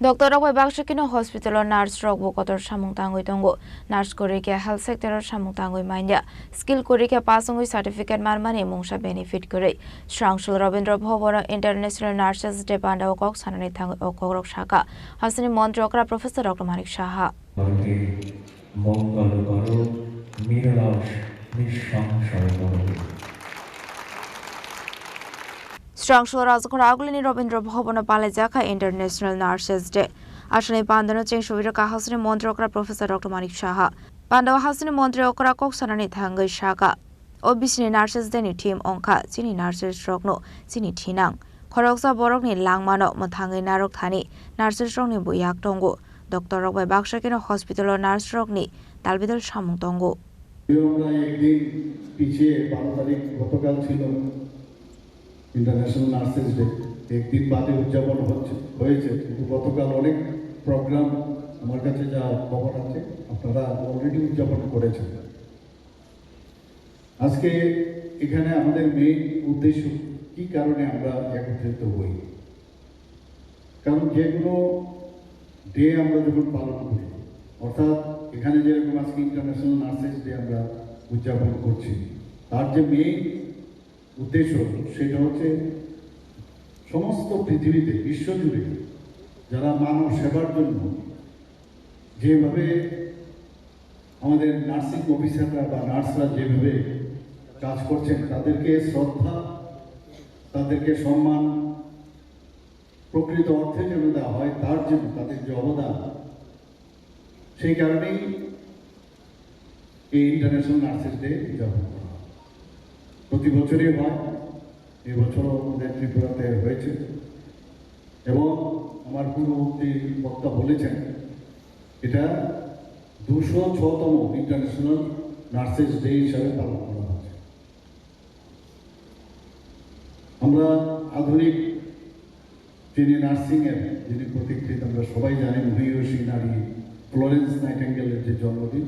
Dr. Roy Bakshakino Hospital Nurse Rock Bokotor Samung Tangui Tongo, Nurse Korika Health Sector Samung Tangui Mania, Skill Korika Passing Certificate Marmani Mungsha Benefit Kure, Strangshul Robindra Bhovara International Nurses Depanda Cox Hanani Tang Okorok Shaka, Hasani Montrokra Professor Dr. Manik Shaha. Strangshul Razakuraglini Robindra Bhovana Palajaka International Nurses Day. Ashani Pandana Cheng Shuviraka Hasani Montrokra Professor Dr. Manik Shaha. Pandava Hasani Montrokra Koksanani Tangai Shaka. Obisini Nurses Deni Team Onka, Sini Nurses Rogno, Sini Tinang. Koroksa Borokni Langmano, Motangi Narok Thani, Nurses Rogni Buyak Tongo. Dr. Roy Bakshakino Hospital or Nurse Rogni, Talbidal Shamung Tongo. International nurses day एक दिन बादे उद्यापन হয়েছে কিন্তু গতকাল অনেক programme আমার কাছে যা খবর আছে আপনারা অলরেডি উদ্যাপন করেছেন আজকে এখানে আমাদের মেইন উদ্দেশ্য কি কারণে আমরা একত্রিত হই কারণ যেগুলো ডে আমরা যখন পালন করি অর্থাৎ এখানে যেরকম আজকে ইন্টারন্যাশনাল নার্সেস ডে আমরা উদ্যাপন করছি তার যে মেইন উদ্দেশ্য সেটা হচ্ছে সমস্ত পৃথিবীতে বিশ্বজুড়ে যারা মানব সেবার জন্য যেভাবে আমাদের নার্সিং অফিসাররা বা নার্সরা যেভাবে কাজ করছেন তাদেরকে শ্রদ্ধা তাদেরকে সম্মান প্রকৃত অর্থে যেন দেওয়া হয় তার জন্য তাদের যে অবদান সেই কারণেই এই ইন্টারন্যাশনাল নার্সেস ডে উদযাপন করা হয় প্রতি বছরই হয় এবছরও আমাদের ত্রিপুরাতে হয়েছে এবং আমার পূর্ববর্তী বক্তা বলেছেন এটা 206তম ইন্টারন্যাশনাল নার্সেস ডে হিসাবে পালন করা হচ্ছে আমরা আধুনিক যিনি নার্সিংয়ের যিনি প্রতিষ্ঠিত আমরা সবাই জানি মহিয়সী নারী ফ্লোরেন্স নাইটিঙ্গেলের যে জন্মদিন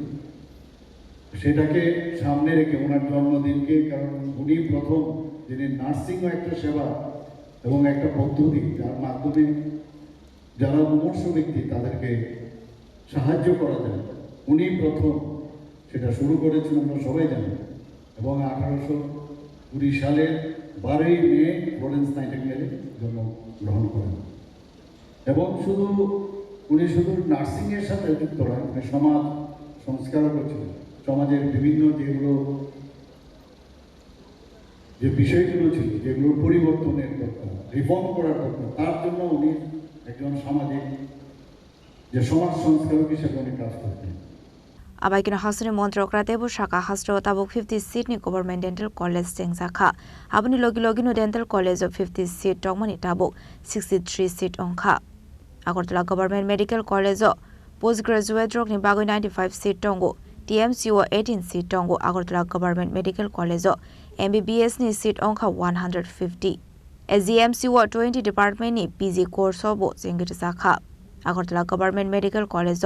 সেটাকে সামনে রেখে ওনার জন্মদিনকে কারণ উনি প্রথম যিনি নার্সিংও একটা সেবা এবং একটা পদ্ধতি যার মাধ্যমে যারা মুমূর্ষু ব্যক্তি তাদেরকে সাহায্য করা যায় উনি প্রথম সেটা শুরু করেছেন আমরা সবাই জানি এবং 1820 সালের 12ই মে ফ্লোরেন্স নাইটিঙ্গেল জন্মগ্রহণ করেন এবং উনি শুধু নার্সিংয়ের সাথে যুক্ত নয় উনি সমাজ সংস্কারও করছিলেন সমাজের বিভিন্ন যে বিষয়গুলো ছিল যেগুলোর পরিবর্তনের দরকার রিফর্ম করার দরকার তার জন্য উনি একজন সামাজিক যে সমাজ সংস্কারক হিসেবে উনি কাজ করতেন Abaikina Hasani Montrokra Debu Shaka Hastro Tabuk 50 Sydney Government Dental College Sengzaka. Abuni Logino Dental College of 50 seat Dogmani Tabuk 63 seat Onka. Akortala Government Medical College Postgraduate Drog Nibago 95 seat Tongo. TMCO 18 seat Tongo Akortala Government Medical College MBBS ni seat Onka 150. SDMCO 20 Department ni PG course obo Sengitaka. Akortala Government Medical College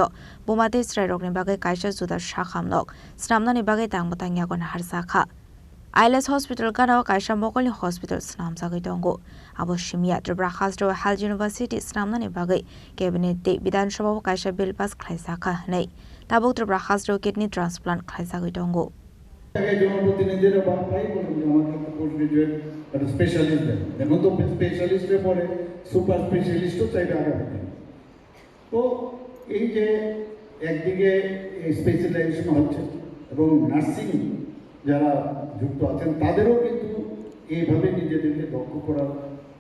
Bumate Srerokni bagai Kaisha Sudar Shakhamnok Snamnani bagai Tangmatang Yagon Harsaka ILS Hospital Gano Kaisha Mokoli Hospital Snam Sagitongo Abo Shimia Tribra Hasdro Hal University Snamnani bagai Cabinet De Bidan Shabo Kaisha Bill Pass Klaisaka Nei Tabuk Tribra Hasdro Kidney Transplant Klaisagitongo তো এই যে একদিকে specialisation হচ্ছে এবং nursing যারা যুক্ত আছেন তাদেরও কিন্তু এইভাবে নিজেদেরকে দক্ষ করার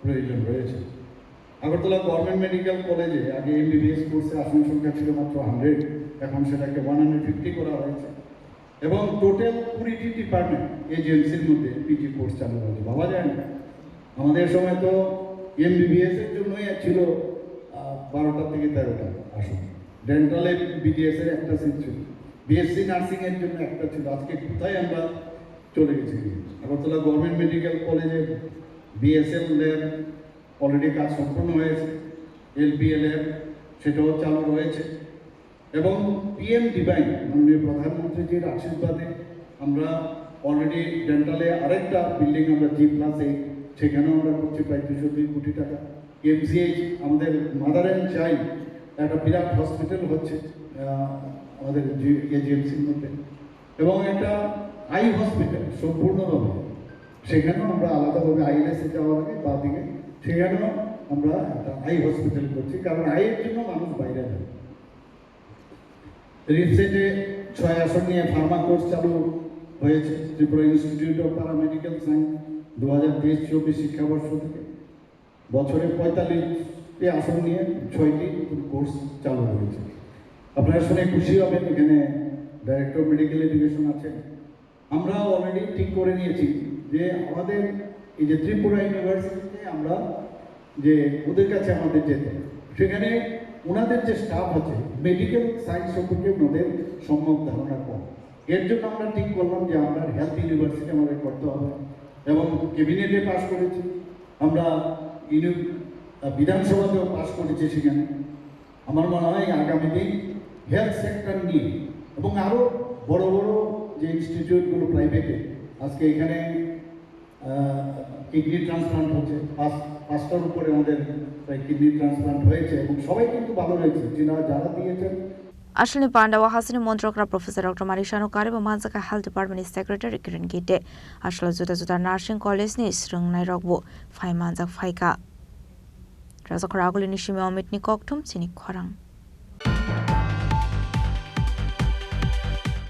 প্রয়োজন রয়েছে আগরতলা গভর্নমেন্ট মেডিকেল কলেজে আগে এমবিবিএস কোর্সে আসন সংখ্যা ছিল মাত্র 100 এখন সেটাকে 150 করা হয়েছে এবং টোটাল 20টি ডিপার্টমেন্ট এজেন্সির মধ্যে পিজি কোর্স চালু হয়েছে ভাবা যায় না আমাদের সময় তো এমবিবিএস এর জন্যই ছিল 12টা থেকে 13টা আসুন ডেন্টালে বিডিএস এর একটা সিট ছিল বিএসসি নার্সিং এর জন্য একটা ছিল আজকে কোথায় আমরা চলে গেছি আগরতলা গভর্নমেন্ট মেডিকেল কলেজে বিএসএল ল্যাব অলরেডি কাজ সম্পন্ন হয়েছে এলবিএল ল্যাব সেটাও চালু রয়েছে এবং পিএম ডিভাইন মাননীয় প্রধানমন্ত্রীজির আশীর্বাদে আমরা অলরেডি ডেন্টালে আরেকটা বিল্ডিং আমরা G+8 সেখানেও আমরা করছি প্রায় 202 কোটি টাকা এমসিএইচ আমাদের মাদার অ্যান্ড চাইল্ড একটা বিরাট হসপিটাল হচ্ছে আমাদের এজিএমসির মধ্যে, এবং একটা আই হসপিটাল সম্পূর্ণভাবে, সেখানেও আমরা আলাদাভাবে আইএলএসে যাওয়ার আগে বা দিকে সেখানেও আমরা একটা আই হসপিটাল করছি, কারণ আইয়ের জন্য মানুষ বাইরে যায়। রিপসেটে 6 আসন নিয়ে ফার্মা কোর্স চালু হয়েছে Tripura institute of paramedical science 2023-24 শিক্ষাবর্ষ থেকে। বছরে 45টি আসন নিয়ে 6টি কোর্স চালু হয়েছে। আপনারা শুনে খুশি হবেন, এখানে ডাইরেক্টর মেডিকেল এডুকেশন আছে। আমরা অলরেডি ঠিক করে নিয়েছি যে আমাদের এই যে ত্রিপুরা ইউনিভার্সিটিতে আমরা যে ওদের কাছে আমাদের যেতে, সেখানে ওনাদের যে স্টাফ আছে মেডিকেল সায়েন্স সম্পর্কে ওনাদের সম্যক ধারণা কম। এর জন্য আমরা ঠিক করলাম যে আমরা হেলথ ইউনিভার্সিটি আমাদের করতে হবে, এবং ক্যাবিনেটে পাস করেছি, আমরা বিধানসভাতেও পাস করেছি। সেখানে আমার মনে হয় আগামী দিন হেলথ সেক্টর নিয়ে এবং আরও বড় বড় যে ইনস্টিটিউটগুলো প্রাইভেটে, আজকে এখানে কিডনি ট্রান্সপ্লান্ট হচ্ছে, 5টার উপরে আমাদের কিডনি ট্রান্সপ্লান্ট হয়েছে, এবং সবাই কিন্তু ভালো রয়েছে যারা দিয়েছেন। Ashley Panda wa hasini montrokra Professor Dr. Marishano Kariba Manzaka Health Department Secretary Kiran Gite Ashla Zuta Nursing College ni Srung Nairokbo 5 Manzak Faika Razakra Aguli Nishimi Omit Nikoktum Sinik Khorang